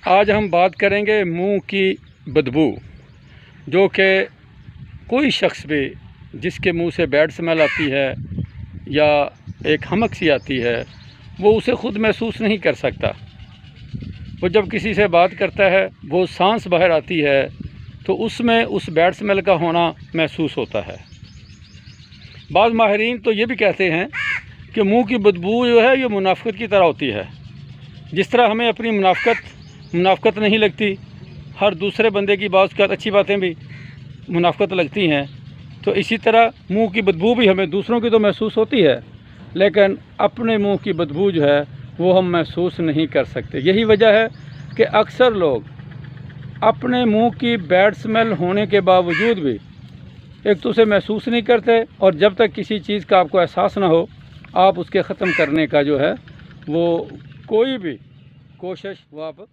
आज हम बात करेंगे मुंह की बदबू, जो कि कोई शख्स भी जिसके मुंह से बैड स्मेल आती है या एक हमक सी आती है, वो उसे ख़ुद महसूस नहीं कर सकता। वो जब किसी से बात करता है, वो सांस बाहर आती है तो उसमें उस बैड स्मेल का होना महसूस होता है। बाज़ माहिरीन तो ये भी कहते हैं कि मुंह की बदबू जो है ये मुनाफ़िक़त की तरह होती है। जिस तरह हमें अपनी मुनाफ़िक़त नहीं लगती, हर दूसरे बंदे की बात अच्छी बातें भी मुनाफ़िक़त लगती हैं, तो इसी तरह मुंह की बदबू भी हमें दूसरों की तो महसूस होती है, लेकिन अपने मुंह की बदबू जो है वो हम महसूस नहीं कर सकते। यही वजह है कि अक्सर लोग अपने मुंह की बैड स्मेल होने के बावजूद भी एक तो उसे महसूस नहीं करते, और जब तक किसी चीज़ का आपको एहसास ना हो, आप उसके ख़त्म करने का जो है वो कोई भी कोशिश वो आप